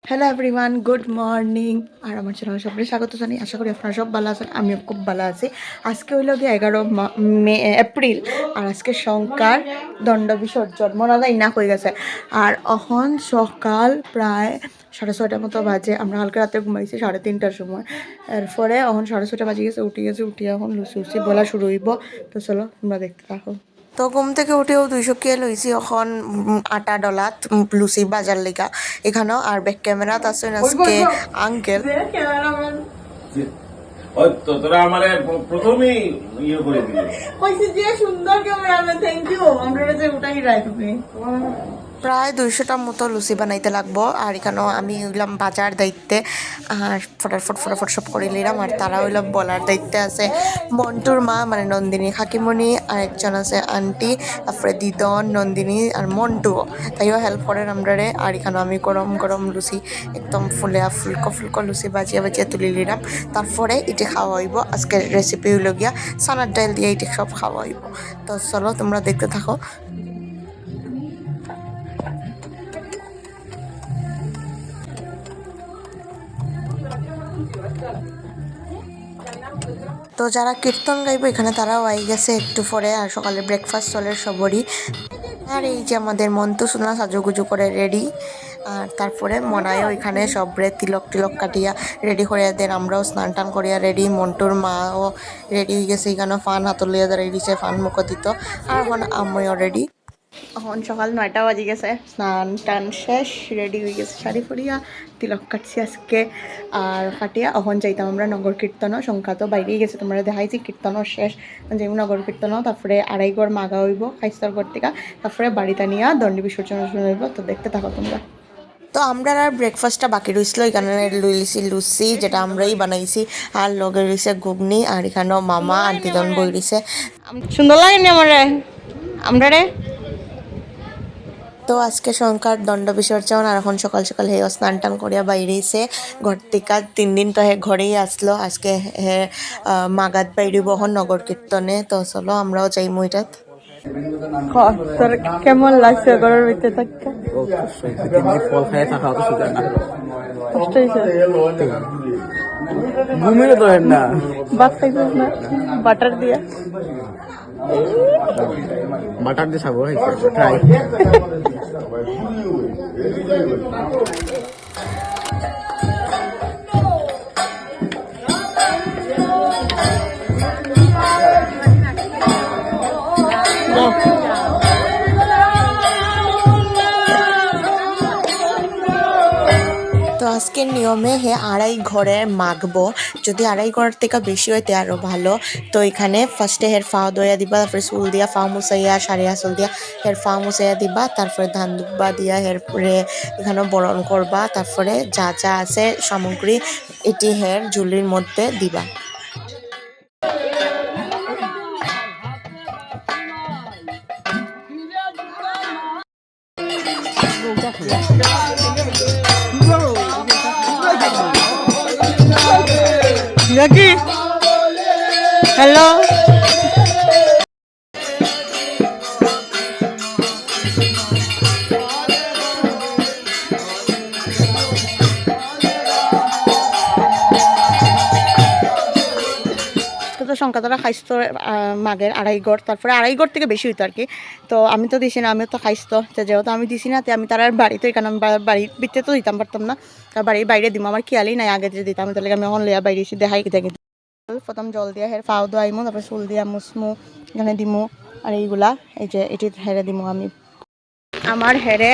Hello everyone, good morning. আর আমার চ্যানেলে সবাই স্বাগত জানাই। আশা করি আপনারা সব ভালো আছেন, আমিও খুব ভালো আছি। আজকে হইল গিয়ে 11 এপ্রিল, আর আজকে সংকার দণ্ড বিসর্জন মনে হয় না হয়ে গেছে। আর এখন সকাল প্রায় 6:30 মতো বাজে। আমরা কালকে রাতে ঘুমাইছি 3:30টার সময়। এরপরে এখন 6:30 বাজে গেছে, উঠি এখন লুচি বলা শুরু হইব। তো চলো তোমরা দেখতে থাকো। তো ঘুম থেকে উঠেও 200 কে লইছি এখন আটা ডলাত লুচি বাজার লেগা এখানেও। আর ব্যাক ক্যামেরাত আছে আজকে আঙ্কেল। তোরা আমারে প্রথমেই ইয়ে করে দিলি কইছি যে সুন্দর ক্যামেরাম্যান, থ্যাংক ইউ। আমরা যে উঠাই রাই তুমি প্রায় 200টার মতো লুচি বানাইতে লাগবো। আর এখানেও আমি হইলাম বাজার দায়িত্বে, আর ফটাফট সব করে নিলাম। আর তারা হইলাম বলার দায়িত্বে আছে মন্টুর মা মানে নন্দিনী কাকিমণি, আর একজন আছে আন্টি, তারপরে দিদন, নন্দিনী আর মন্টুও, তাইও হেল্প করেন আমরারে। আর এখানে আমি গরম গরম লুচি একদম ফুলকো লুচি বাজিয়ে তুলি নিলাম। তারপরে এটি খাওয়া হইব। আজকের রেসিপি হইল গিয়া চানার ডাল দিয়ে এটি সব খাওয়া হইব। তো চলো তোমরা দেখতে থাকো। তো যারা কীর্তন গাইব এখানে তারাও আই গেছে একটু পরে। আর সকালে ব্রেকফাস্ট চলে সবরই। আর এই যে আমাদের মন্তু সোনা সাজুগুজু করে রেডি। আর তারপরে মনায়ও এখানে সবরে তিলক কাটিয়া রেডি করিয়া দেন। আমরাও স্নান টান করিয়া রেডি। মন্টুর মাও রেডি হয়ে গেছে, এখানেও ফান হাতল লইয়া দাঁড়িয়ে দিছে, ফান মুখ দিত। আর এখন আমিও রেডি। এখন সকাল 9টা বাজে গেছে, স্নান টান শেষ, রেডি হয়ে গেছে শাড়ি পরিয়া, তিলক কাটছি আজকে। আর কাটিয়া এখন যাইতাম আমরা নগর কীর্তনও। সংখ্যা তো বাইরেই গেছে, তোমরা দেখাইছি কীর্তনও শেষ, যাইব নগর কীর্তনও। তারপরে আড়াইগড় মাগা হইব খাইস্তর ঘর থেকে, তারপরে বাড়িতে নিয়ে দণ্ডি বিসর্জন হইব। তো দেখতে থাকো তোমরা। তো আমরা আর ব্রেকফাস্টটা বাকি রয়েছিল, এখানে লইছি লুচি যেটা আমরাই বানাইছি, আর লগে রয়েছে ঘুগনি। আর এখানেও মামা আর দিদন বই রয়েছে। সুন্দর লাগেনি আমার আমরা রে। তো আজকে সংখ্যার দণ্ড বিসর্জন। আর এখন সকাল হে স্নান টান করিয়া বাইরেছে ঘর থেকে। 3 দিন তো হে ঘরেই আসলো, আজকে হে মাগাত বাইরিব এখন নগর কীর্তনে। তো চলো আমরাও যাই মইটাত। তোর কেমন লাগছে ঘরের ভিতরে থাকতে? ফল খাই থাকা অত সুগার না, কষ্ট হয়েছে? ঘুমিয়ে তো না, ভাত খাইছিস না বাটার দিয়া? বাটার দিয়ে খাবো ট্রাই। তো আজকের নিয়মে হে আড়াই ঘরে মাখবো, যদি আড়াই ঘরের থেকে বেশি হয় তে আরও ভালো। তো এখানে ফার্স্টে হের ফাও দইয়া দিবা, তারপরে চুল দিয়া ফাও মুছাইয়া শাড়ি আসল দিয়া হের ফাও মুছাইয়া দিবা, তারপরে ধান দুব্বা দিয়া হেরপরে এখানে বরণ করবা। তারপরে যা যা আছে সামগ্রী এটি হের ঝুলির মধ্যে দিবা। হ্যালো, তো সংখ্যা তারা খাইতো মাগের আড়াই গড়, তারপরে আড়াই গড় থেকে বেশি হইতো আর কি। তো আমি তো দিছি না, আমিও তো খাইতো, যেহেতু আমি দিছি না আমি তার বাড়িতে, এখানে আমি বাড়ির ভিতরে তো দিতাম পারতাম না, তার বাড়ির বাইরে দিব, আমার খেয়ালই নাই আগে যে দিতাম। তাহলে আমি এখন লিয়া বাইরে এসে দেখাই দেখি। প্রথম জল দিয়া হের ফাও দোয়াইমু, তারপরে চুল দিয়া মুসমু, এখানে দিমু। আর এইগুলা এই যে এটি হেরে দিমু আমি। আমার হেরে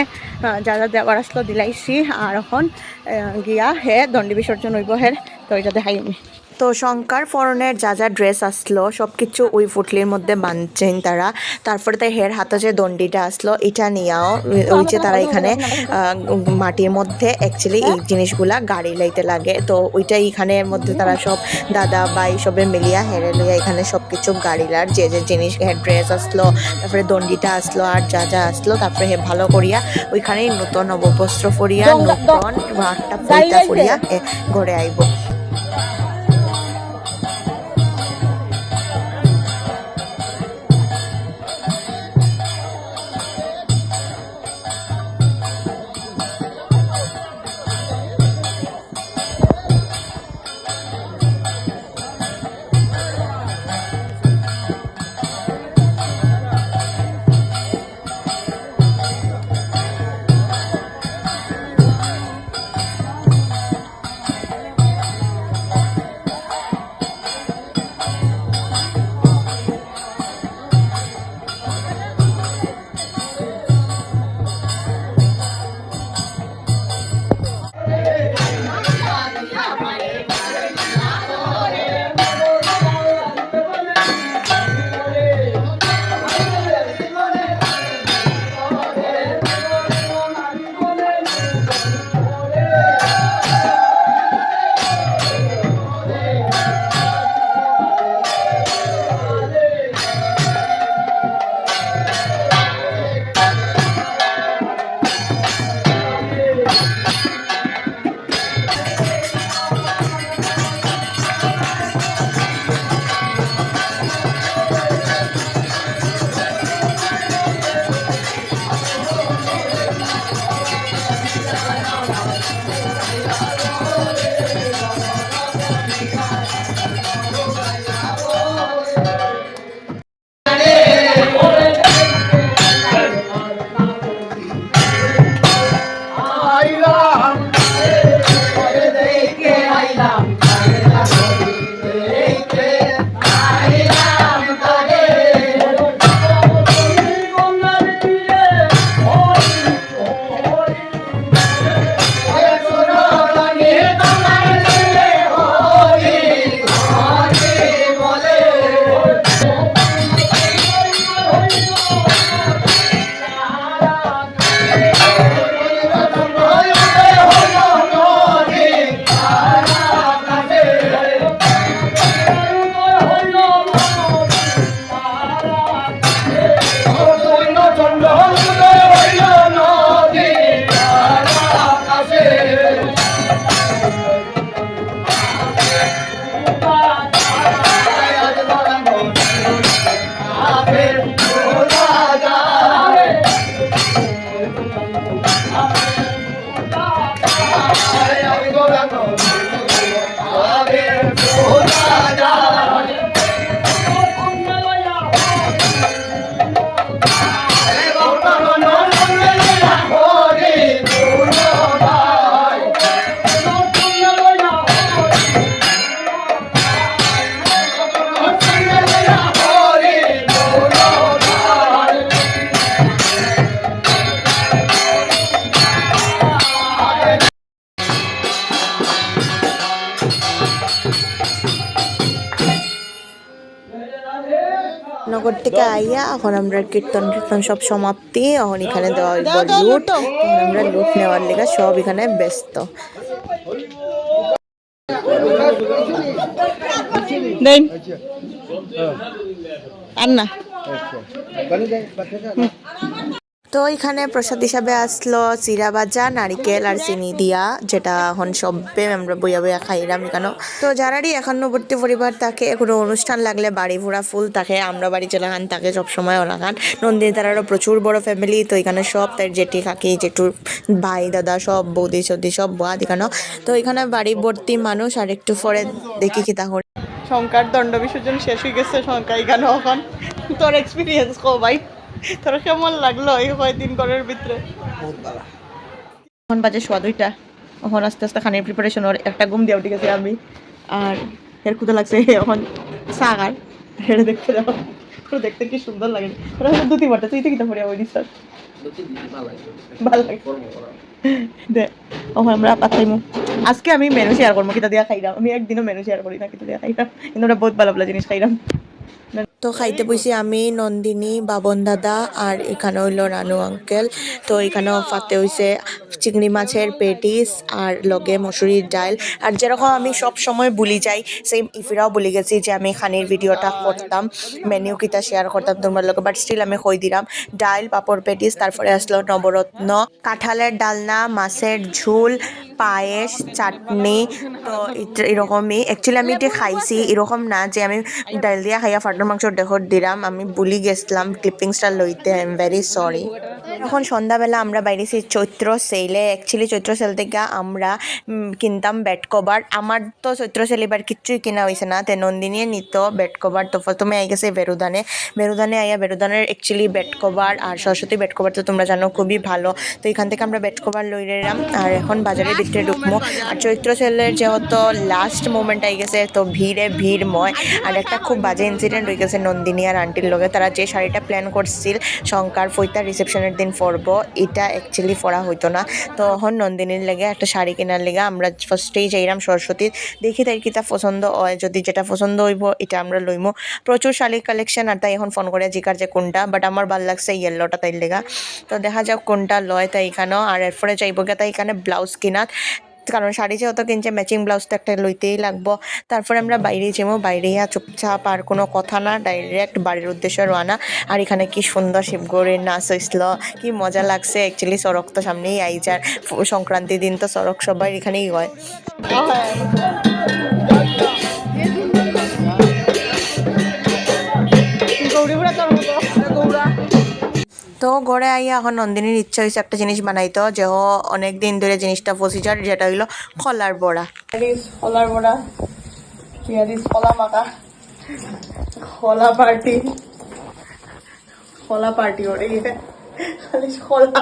যা যা দেওয়ার আসলো দিলাইছি। আর এখন গিয়া হে দণ্ডি বিসর্জন হইব হের, তো এটা দেখাই আমি। তো শঙ্কার ফরনের যা যা ড্রেস আসলো সব কিছু ওই ফুটলির মধ্যে বাঁধছেন তারা। তারপরে তাই হের হাতে যে দণ্ডিটা আসলো এটা নিয়েও ওই যে তারা এখানে মাটির মধ্যে অ্যাকচুয়ালি এই জিনিসগুলা গাড়ি লাইতে লাগে। তো ওইটাই এখানের মধ্যে তারা সব দাদা ভাই সবে মিলিয়া হেরে লইয়া এখানে সব কিছু গাড়িলার যে যে জিনিস হের ড্রেস আসলো, তারপরে দণ্ডিটা আসলো আর যা যা আসলো, তারপরে হে ভালো করিয়া ওইখানেই নতুন নববস্ত্র পরিয়া নতুন ভাতটা পরিতা পরিয়া ঘরে আইব। নগর থেকে আইয়া এখন আমরা কীর্তন টীর্তন সব সমাপ্তি, এখন এখানে দেওয়া হইব লুট। এখন আমরা লুট নেওয়ার লেগে সব এখানে ব্যস্ত। দেন আর না তো এখানে প্রসাদ হিসাবে আসলো চিরা ভাজা, নারিকেল আর চিনি দিয়া, যেটা এখন সবে আমরা বইয়া বইয়া খাইলাম এখানে। তো যারারই একান্নবর্তী পরিবার থাকে, কোনো অনুষ্ঠান লাগলে বাড়ি ভরা ফুল থাকে, আমরা বাড়ি চলে খান থাকে সবসময় ওরা খান। নন্দিনী তারারও প্রচুর বড় ফ্যামিলি, তো এখানে সব তার জেঠি কাকি জেঠুর ভাই দাদা সব বৌদি সৌদি সব বাদ এখানে। তো এখানে বাড়ি ভর্তি মানুষ। আর একটু পরে দেখি কি তা করে শঙ্কার দণ্ড বিসর্জন শেষ হয়ে গেছে শঙ্কা এখানে। এখন তোর এক্সপিরিয়েন্স কো ভাই, তোর কেমন লাগলো এই কয়েকদিন ঘরের ভিতরে? এখন বাজে 2:15। এখন আস্তে আস্তে খানের প্রিপারেশন। ওর একটা ঘুম দিয়ে উঠে গেছি আমি, আর এর ক্ষুদা লাগছে এখন সাগার এটা দেখতে যাবো। দেখতে কি সুন্দর লাগে। ওরা হলো দুটি বাটা, তুই তো কিনা পড়ে ওই স্যার ভালো লাগে দে। ওখানে আমরা পাতাইমু। আজকে আমি মেনু শেয়ার করবো কিতা দিয়া খাইলাম। আমি একদিনও মেনু শেয়ার করি না কিতা দিয়া খাইলাম, কিন্তু ওরা বহুত ভালো ভালো জিনিস খাইলাম। তো খাইতে বসি আমি, নন্দিনী, বাবন দাদা আর এখানে হইলো রানু আঙ্কেল। তো এখানেও ফাতে হইছে চিংড়ি মাছের পেটিস আর লগে মসুরির ডাল। আর যেরকম আমি সব সময় ভুলি যাই, সেম ইফিরাও ভুলে গেছি যে আমি খানির ভিডিওটা করতাম, মেনিউ কিতা শেয়ার করতাম তোমার লোক, বাট স্টিল আমি কই দিলাম ডাল, পাপড়, পেটিস, তারপরে আসলো নবরত্ন, কাঁঠালের ডালনা, মাছের ঝোল, পায়েস, চাটনি। তো এরকমই অ্যাকচুয়ালি আমি এটা খাইছি, এরকম না যে আমি ডাল দিয়া খাইয়া ফাটার মাংস ডেকর দিলাম। আমি ভুলি গেছিলাম ক্লিপিংসটা লইতে, আই এম ভেরি সরি। এখন সন্ধ্যাবেলা আমরা বাইরেছি চৈত্র সেলে। অ্যাকচুয়ালি চৈত্র সেল থেকে আমরা কিনতাম বেড কভার। আমার তো চৈত্র সেল এবার কিচ্ছুই কিনা হয়েছে না, তে নন্দিনী নিত বেড কভার। তো প্রথমে আই গেছে বেরুদানে আইয়া বেরুদানের অ্যাকচুয়ালি বেড কভার আর সরস্বতী বেড কভার তো তোমরা জানো খুবই ভালো। তো এখান থেকে আমরা বেড কভার লই নিলাম। আর এখন বাজারের ভিতরে ঢুকবো। আর চৈত্র সেলের যেহেতু লাস্ট মোমেন্ট আই গেছে, তো ভিড়ময়। আর একটা খুব বাজে ইনসিডেন্ট হয়ে গেছে নন্দিনী আর আন্টির লগে। তারা যে শাড়িটা প্ল্যান করছিল শঙ্কার ফৈতার রিসেপশনের দিন পরবো, এটা অ্যাকচুয়ালি পরা হইতো না। তো এখন নন্দিনীর লেগে একটা শাড়ি কেনার লেগে আমরা ফার্স্টেই যাইলাম সরস্বতীর। দেখি তাই কিতা পছন্দ হয়, যদি যেটা পছন্দ হইব এটা আমরা লইমু। প্রচুর শাড়ির কালেকশন, আর তাই এখন ফোন করে জিকার যে কোনটা, বাট আমার ভাল লাগছে ইয়েলোটা তাই লেগা। তো দেখা যাক কোনটা লয় তাই এখানেও। আর এরপরে যাইব গিয়ে তাই এখানে ব্লাউজ কিনাত, কারণ শাড়ি যেহেতু কিনছে ম্যাচিং ব্লাউজ তো একটা লইতেই লাগবো। তারপরে আমরা বাইরে যাবো, বাইরে চুপচাপ আর কোনো কথা না, ডাইরেক্ট বাড়ির উদ্দেশ্যে রওনা। আর এখানে কি সুন্দর শিবগৌরীর নাচ হয়েছিল, কি মজা লাগছে। অ্যাকচুয়ালি সড়ক তো সামনেই আইজার, সংক্রান্তির দিন তো সড়ক সবাই এখানেই হয়। তো ঘরে আইয়া এখন নন্দিনীর ইচ্ছা হয়েছে একটা জিনিস বানাইতো যে অনেক দিন ধরে জিনিসটা প্রসিজার যেটা হইলো খলার বড়া খলার বড়া খোলা মাখা খোলা পার্টি ওরে খালি খোলা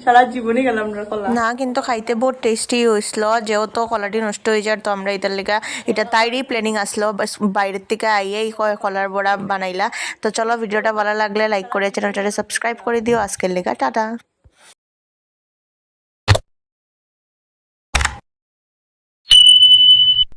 সারা জীবনই গেলাম না খোলা না কিন্তু খাইতে বহুত টেস্টি হয়েছিল যেহেতু কলাটি নষ্ট হয়ে যায় তো আমরা এটার লেগে এটা তাইরই প্ল্যানিং আসলো বাইরের থেকে আইয়েই কলার বড়া বানাইলা তো চলো ভিডিওটা ভালো লাগলে লাইক করে চ্যানেলটাকে সাবস্ক্রাইব করে দিও আজকের লেগে টাটা।